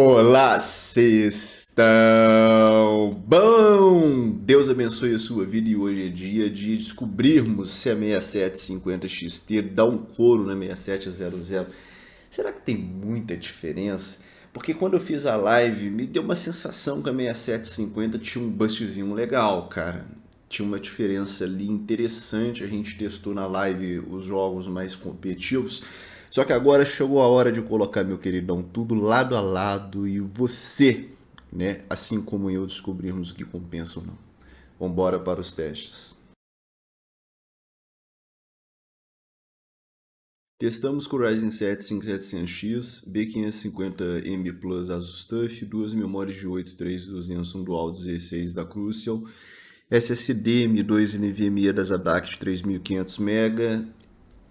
Olá, vocês estão bom? Deus abençoe a sua vida e hoje é dia de descobrirmos se a 6750 XT dá um couro na 6700. Será que tem muita diferença? Porque quando eu fiz a live, me deu uma sensação que a 6750 tinha um bustzinho legal, cara. Tinha uma diferença ali interessante. A gente testou na live os jogos mais competitivos. Só que agora chegou a hora de colocar, meu queridão, tudo lado a lado e você, né, assim como eu, descobrirmos o que compensa ou não. Vambora para os testes. Testamos com o Ryzen 7 5700X, B550M Plus Asus TUF, duas memórias de 8 3200, um Dual 16 da Crucial, SSD M2 NVMe da Zadoct 3500MB,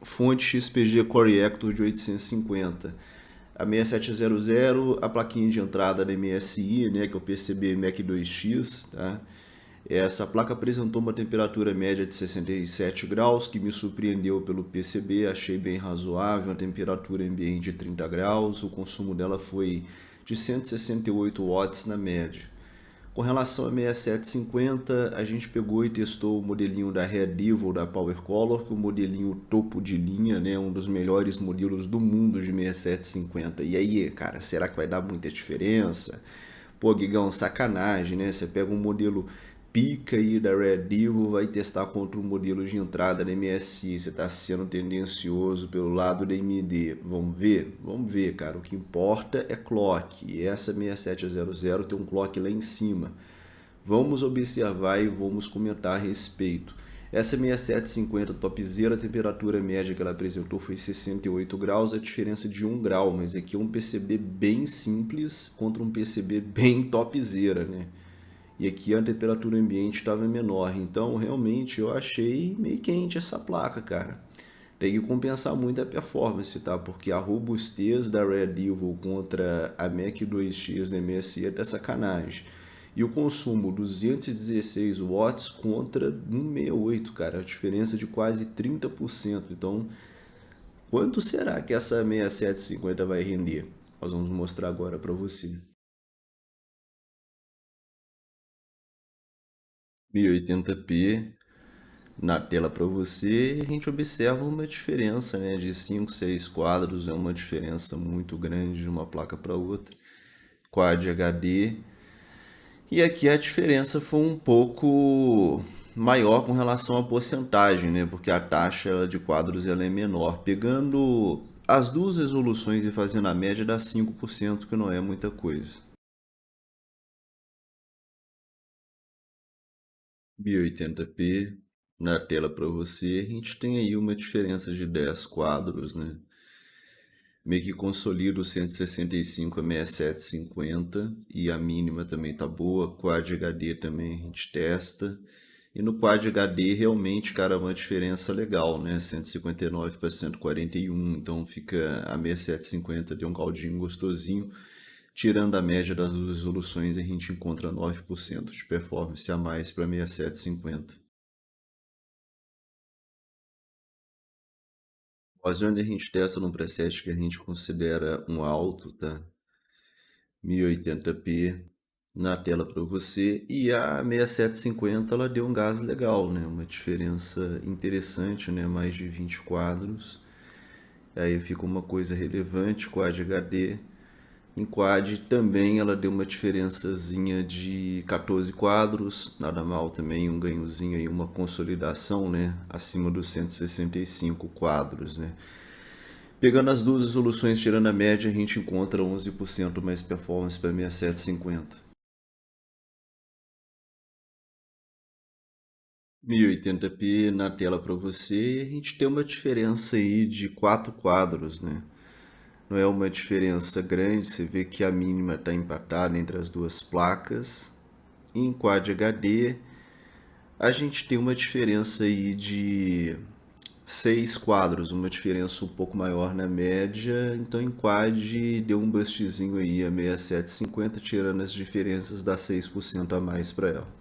fonte XPG Core Reactor de 850. A 6700, a plaquinha de entrada da MSI, né, que é o PCB Mac 2X, tá? Essa placa apresentou uma temperatura média de 67 graus, que me surpreendeu pelo PCB, achei bem razoável, a temperatura ambiente de 30 graus, o consumo dela foi de 168 watts na média. Com relação a 6750, a gente pegou e testou o modelinho da Red Evil da Power Color, que é o modelinho topo de linha, né, um dos melhores modelos do mundo de 6750. E aí, cara, será que vai dar muita diferença? Pô, Guigão, sacanagem, né? Você pega um modelo pica aí da Red Evil, vai testar contra um modelo de entrada da MSI. Você tá sendo tendencioso pelo lado da AMD. Vamos ver? Vamos ver, cara. O que importa é clock. E essa 6700 tem um clock lá em cima. Vamos observar e vamos comentar a respeito. Essa 6750 topzera, a temperatura média que ela apresentou foi 68 graus, a diferença de 1 grau, mas aqui é um PCB bem simples contra um PCB bem topzera, né? E aqui a temperatura ambiente estava menor, então realmente eu achei meio quente essa placa, cara. Tem que compensar muito a performance, tá? Porque a robustez da Red Evil contra a Mac 2X da MSI é até sacanagem. E o consumo 216 watts contra 168, cara, a diferença de quase 30%. Então, quanto será que essa 6750 vai render? Nós vamos mostrar agora para você. 1080p na tela para você e a gente observa uma diferença, né, de 5, 6 quadros, é uma diferença muito grande de uma placa para outra. Quad HD. E aqui a diferença foi um pouco maior com relação à porcentagem, né? Porque a taxa de quadros ela é menor. Pegando as duas resoluções e fazendo a média dá 5%, que não é muita coisa. 1080p na tela para você, a gente tem aí uma diferença de 10 quadros, né? Meio que consolida o 165 a 6750 e a mínima também tá boa. Quad HD também a gente testa. E no Quad HD realmente, cara, é uma diferença legal, né? 159 para 141, então fica a 6750 tem um caldinho gostosinho. Tirando a média das duas resoluções, a gente encontra 9% de performance a mais para 6750. Mas onde a gente testa num preset que a gente considera um alto, tá? 1080p na tela para você e a 6750 ela deu um gás legal, né? Uma diferença interessante, né? Mais de 20 quadros. Aí fica uma coisa relevante, Quad HD. Em Quad também ela deu uma diferençazinha de 14 quadros, nada mal também, um ganhozinho aí, uma consolidação, né? Acima dos 165 quadros, né? Pegando as duas resoluções, tirando a média, a gente encontra 11% mais performance para 6750. 1080p na tela para você e a gente tem uma diferença aí de 4 quadros, né? Não é uma diferença grande, você vê que a mínima está empatada entre as duas placas. E em Quad HD a gente tem uma diferença aí de 6 quadros, uma diferença um pouco maior na média. Então em Quad deu um bustzinho aí a 6750, tirando as diferenças, dá 6% a mais para ela.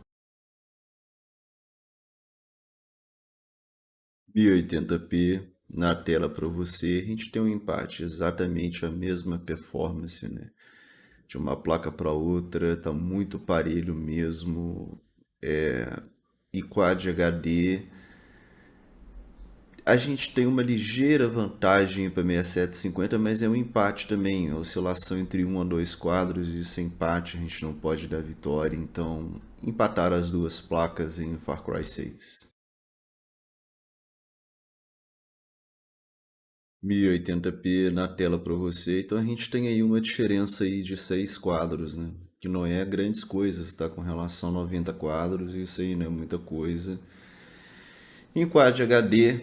1080p na tela para você, a gente tem um empate, exatamente a mesma performance, né? De uma placa para outra, tá muito parelho mesmo. E Quad HD, a gente tem uma ligeira vantagem para 6750, mas é um empate também, a oscilação entre um a dois quadros, e esse empate a gente não pode dar vitória, então empatar as duas placas em Far Cry 6. 1080p na tela para você, então a gente tem aí uma diferença aí de 6 quadros, né? Que não é grandes coisas, tá? Com relação a 90 quadros, isso aí não é muita coisa. Em Quad HD,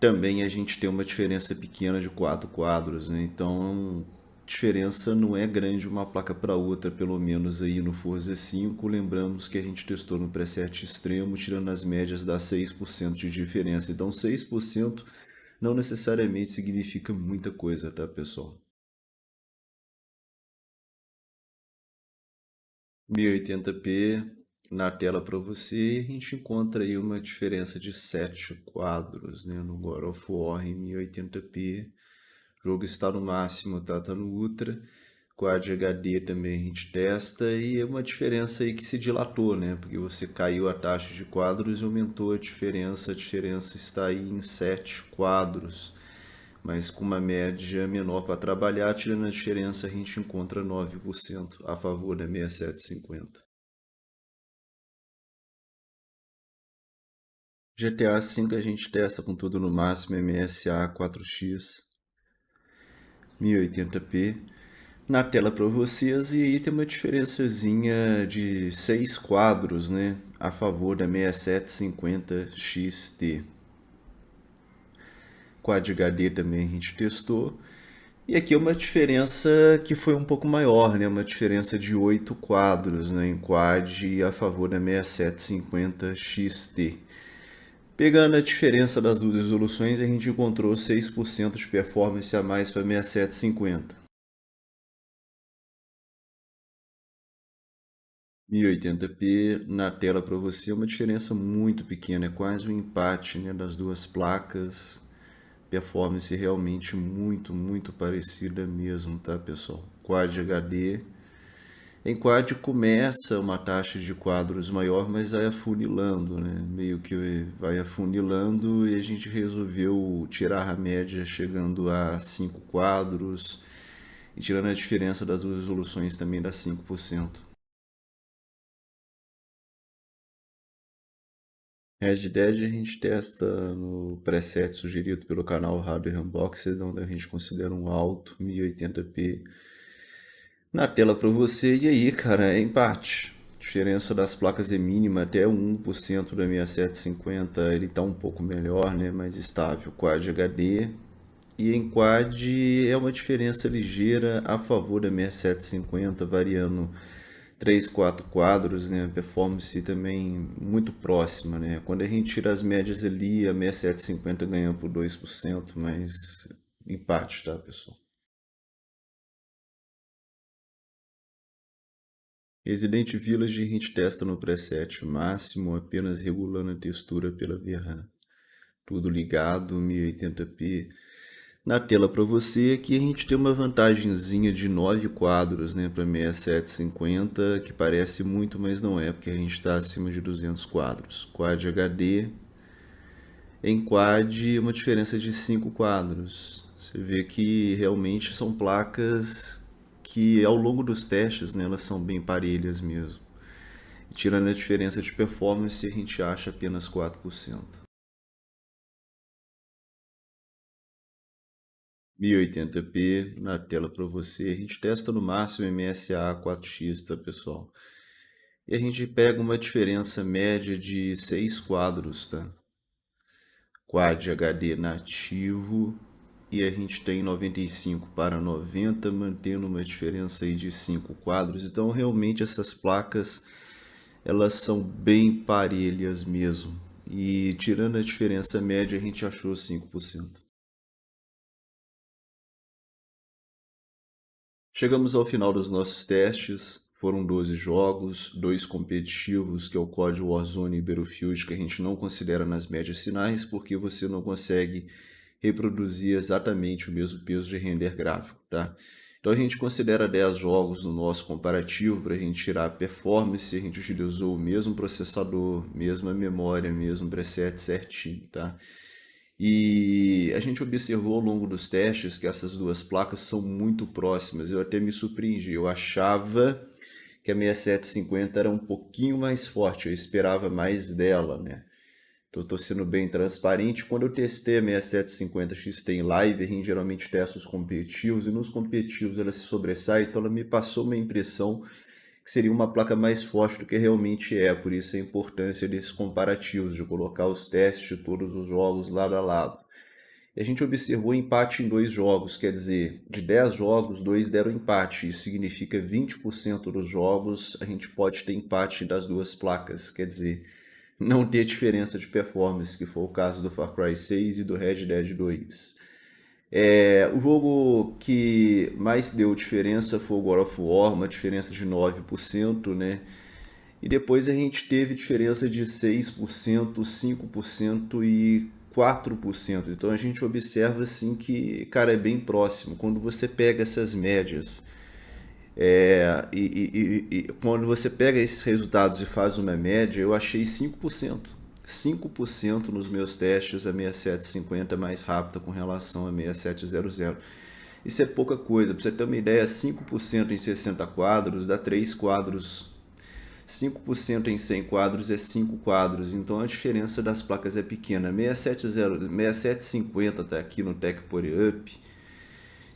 também a gente tem uma diferença pequena de 4 quadros, né? Então, diferença não é grande uma placa para outra, pelo menos aí no Forza 5. Lembramos que a gente testou no preset extremo, tirando as médias dá 6% de diferença. Então, 6% não necessariamente significa muita coisa, tá, pessoal? 1080p na tela para você, e a gente encontra aí uma diferença de 7 quadros, né, no God of War em 1080p. O jogo está no máximo, tá no Ultra. Quad HD também a gente testa, e é uma diferença aí que se dilatou, né? Porque você caiu a taxa de quadros e aumentou a diferença está aí em 7 quadros. Mas com uma média menor para trabalhar, tirando a diferença, a gente encontra 9% a favor da 6750. GTA V a gente testa com tudo no máximo, MSA 4x, 1080p na tela para vocês, e aí tem uma diferençazinha de 6 quadros, né, a favor da 6750 XT. Quad HD também a gente testou. E aqui é uma diferença que foi um pouco maior, né? Uma diferença de 8 quadros, né, em quad a favor da 6750 XT. Pegando a diferença das duas resoluções, a gente encontrou 6% de performance a mais para 6750. 1080p na tela para você, uma diferença muito pequena, é quase um empate, né, das duas placas. Performance realmente muito parecida mesmo, tá, pessoal? Quad HD. Em Quad começa uma taxa de quadros maior, mas vai afunilando, né? Meio que vai afunilando, e a gente resolveu tirar a média chegando a 5 quadros e tirando a diferença das duas resoluções também dá 5%. Red Dead a gente testa no preset sugerido pelo canal Hardware Unboxed, onde a gente considera um alto 1080p na tela para você. E aí, cara, é empate. Diferença das placas é mínima, até 1% da 6750, ele tá um pouco melhor, né, mais estável. Quad HD, e em Quad é uma diferença ligeira a favor da 6750, variando 3, 4 quadros, né? Performance também muito próxima, né? Quando a gente tira as médias ali, a 6750 ganha por 2%, mas empate, tá, pessoal? Resident Village a gente testa no preset máximo, apenas regulando a textura pela VRAM. Tudo ligado, 1080p. Na tela para você, aqui a gente tem uma vantagenzinha de 9 quadros, né, para 6750, que parece muito, mas não é, porque a gente está acima de 200 quadros. Quad HD, em Quad uma diferença de 5 quadros. Você vê que realmente são placas que ao longo dos testes, né, elas são bem parelhas mesmo. E tirando a diferença de performance, a gente acha apenas 4%. 1080p na tela para você. A gente testa no máximo MSA 4x, tá, pessoal? E a gente pega uma diferença média de 6 quadros, tá? Quad HD nativo, e a gente tem 95 para 90, mantendo uma diferença aí de 5 quadros. Então, realmente essas placas, elas são bem parelhas mesmo. E tirando a diferença média, a gente achou 5%. Chegamos ao final dos nossos testes. Foram 12 jogos, 2 competitivos, que é o COD Warzone e Battlefield, que a gente não considera nas médias finais, porque você não consegue reproduzir exatamente o mesmo peso de render gráfico, tá? Então a gente considera 10 jogos no nosso comparativo para a gente tirar a performance, a gente utilizou o mesmo processador, mesma memória, mesmo preset certinho, tá? E a gente observou ao longo dos testes que essas duas placas são muito próximas. Eu até me surpreendi. Eu achava que a 6750 era um pouquinho mais forte, eu esperava mais dela, né? Então, estou sendo bem transparente. Quando eu testei a 6750 XT em live, a gente geralmente testa os competitivos, e nos competitivos ela se sobressai, então ela me passou uma impressão que seria uma placa mais forte do que realmente é. Por isso a importância desses comparativos, de colocar os testes de todos os jogos lado a lado. E a gente observou empate em 2 jogos, quer dizer, de 10 jogos, 2 deram empate. Isso significa 20% dos jogos a gente pode ter empate das duas placas, quer dizer, não ter diferença de performance, que foi o caso do Far Cry 6 e do Red Dead 2. O jogo que mais deu diferença foi o God of War, uma diferença de 9%, né? E depois a gente teve diferença de 6%, 5% e 4%. Então a gente observa assim que, cara, é bem próximo. Quando você pega essas médias, e quando você pega esses resultados e faz uma média, eu achei 5%. 5% nos meus testes a 6750 mais rápida com relação a 6700. Isso é pouca coisa. Para você ter uma ideia, 5% em 60 quadros dá 3 quadros. 5% em 100 quadros é 5 quadros, então a diferença das placas é pequena. 6750 está aqui no Tech Power Up,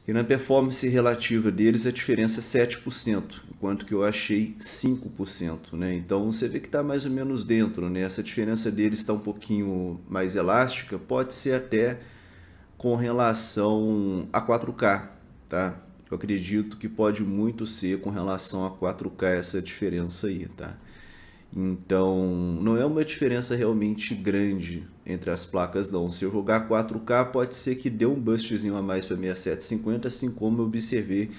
e na performance relativa deles a diferença é 7%, enquanto que eu achei 5%, né? Então você vê que está mais ou menos dentro, né? Essa diferença deles está um pouquinho mais elástica, pode ser até com relação a 4K, tá? Eu acredito que pode muito ser com relação a 4K essa diferença aí, tá? Então, não é uma diferença realmente grande entre as placas, não. Se eu jogar 4K, pode ser que dê um bustzinho a mais para 6750, assim como eu observei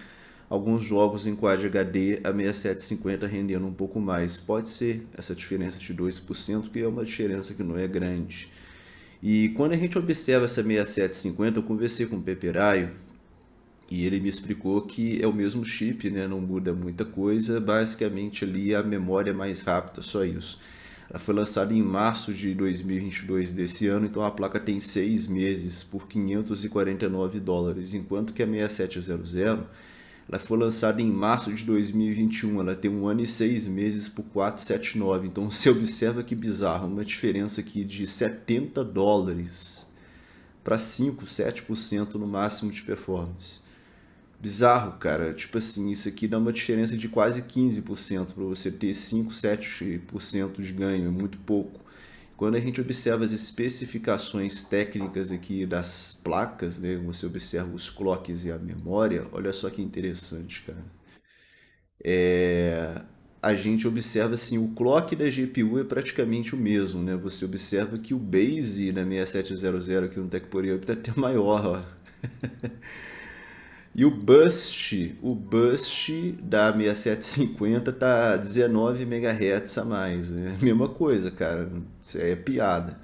alguns jogos em Quad HD a 6750 rendendo um pouco mais. Pode ser essa diferença de 2%, que é uma diferença que não é grande. E quando a gente observa essa 6750, eu conversei com o Peperaio e ele me explicou que é o mesmo chip, né? Não muda muita coisa, basicamente ali a memória é mais rápida, só isso. Ela foi lançada em março de 2022 desse ano, então a placa tem 6 meses por US$ 549, enquanto que a 6700 ela foi lançada em março de 2021, ela tem 1 ano e 6 meses por 479. Então você observa que bizarro, uma diferença aqui de US$ 70 para 5, 7% no máximo de performance. Bizarro, cara. Tipo assim, isso aqui dá uma diferença de quase 15% para você ter 5, 7% de ganho, é muito pouco. Quando a gente observa as especificações técnicas aqui das placas, né, você observa os clocks e a memória, olha só que interessante, cara. A gente observa assim, o clock da GPU é praticamente o mesmo, né? Você observa que o base na 6700 aqui no Tech Power Up tá até maior, ó. E o bust da 6750 tá 19 MHz a mais. É a mesma coisa, cara. Isso é piada.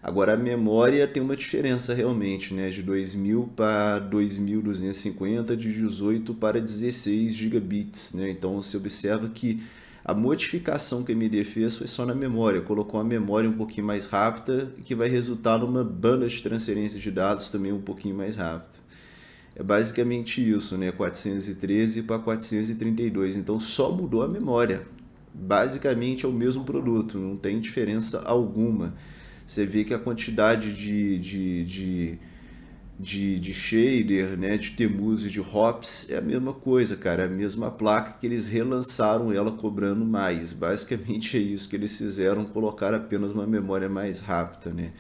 Agora a memória tem uma diferença realmente, né? De 2000 para 2250, de 18 para 16 gigabits, né? Então você observa que a modificação que a AMD fez foi só na memória, colocou a memória um pouquinho mais rápida, que vai resultar numa banda de transferência de dados também um pouquinho mais rápida. É basicamente isso, né? 413 para 432. Então só mudou a memória. Basicamente é o mesmo produto, não tem diferença alguma. Você vê que a quantidade de shader, né, de TEMUs e de hops é a mesma coisa, cara. É a mesma placa que eles relançaram ela cobrando mais. Basicamente é isso que eles fizeram, colocar apenas uma memória mais rápida, né?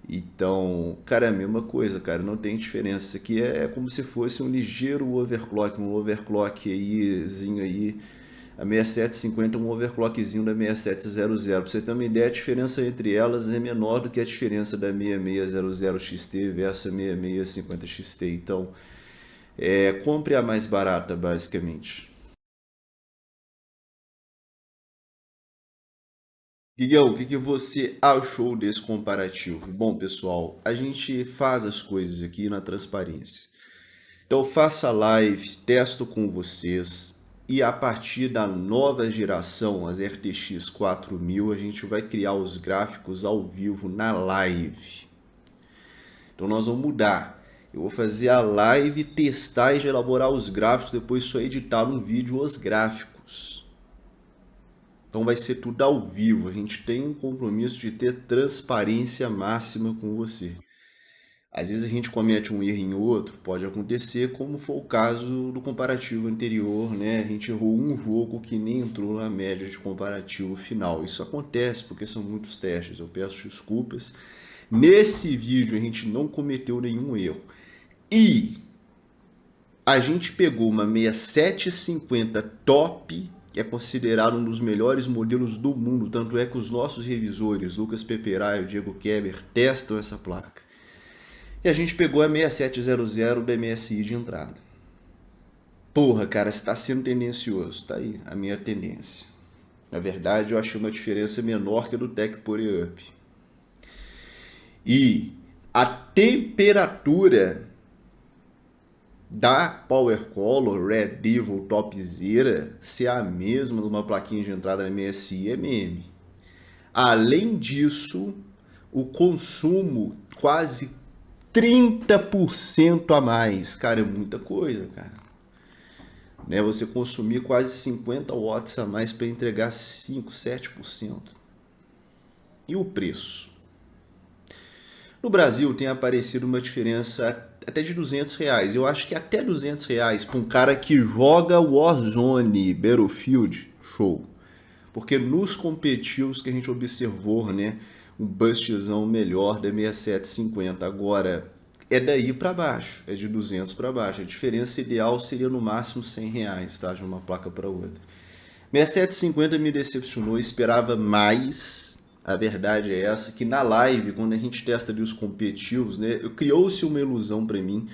Então, cara, é a mesma coisa, cara, não tem diferença. Isso aqui é como se fosse um ligeiro overclock, um overclock aízinho aí. A 6750 é um overclockzinho da 6700. Pra você ter uma ideia, a diferença entre elas é menor do que a diferença da 6600 XT versus a 6650 XT. Então, compre a mais barata, basicamente. Guigão, o que que você achou desse comparativo? Bom, pessoal, a gente faz as coisas aqui na transparência. Então faça live, testo com vocês e a partir da nova geração, as RTX 4000, a gente vai criar os gráficos ao vivo na live. Então nós vamos mudar. Eu vou fazer a live, testar e elaborar os gráficos, depois só editar no vídeo os gráficos. Então vai ser tudo ao vivo. A gente tem um compromisso de ter transparência máxima com você. Às vezes a gente comete um erro em outro, pode acontecer, como foi o caso do comparativo anterior, né? A gente errou um jogo que nem entrou na média de comparativo final. Isso acontece porque são muitos testes, eu peço desculpas. Nesse vídeo a gente não cometeu nenhum erro. E a gente pegou uma 6750 top, que é considerado um dos melhores modelos do mundo, tanto é que os nossos revisores, Lucas Peperai e Diego Keber, testam essa placa. E a gente pegou a 6700 da MSI de entrada. Porra, cara, você tá sendo tendencioso. Tá aí a minha tendência. Na verdade, eu achei uma diferença menor que a do Tech Power Up. E a temperatura da Power Color Red Devil Topzera ser a mesma de uma plaquinha de entrada na MSI MM. Além disso, o consumo quase 30% a mais. Cara, é muita coisa, cara. Né? Você consumir quase 50 watts a mais para entregar 5, 7%. E o preço? No Brasil tem aparecido uma diferença até de R$200. Eu acho que até R$200 para um cara que joga Warzone, Battlefield, show. Porque nos competitivos que a gente observou, né, um bustzão melhor da 6750. Agora, é daí para baixo, é de 200 para baixo. A diferença ideal seria no máximo R$100, tá, de uma placa para outra. 6750 me decepcionou, esperava mais. A verdade é essa, que na live, quando a gente testa ali os competitivos, né, criou-se uma ilusão para mim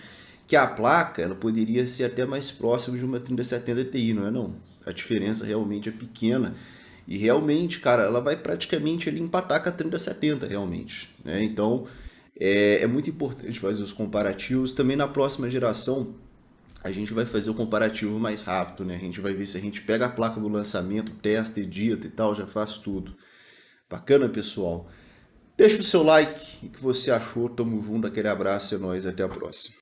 que a placa ela poderia ser até mais próxima de uma 3070 Ti, não é não? A diferença realmente é pequena e realmente, cara, ela vai praticamente ali empatar com a 3070 realmente, né? Então é muito importante fazer os comparativos. Também na próxima geração a gente vai fazer o comparativo mais rápido, né? A gente vai ver se a gente pega a placa do lançamento, testa, edita e tal, já faz tudo. Bacana, pessoal? Deixa o seu like, o que você achou, tamo junto, aquele abraço, é nóis, até a próxima.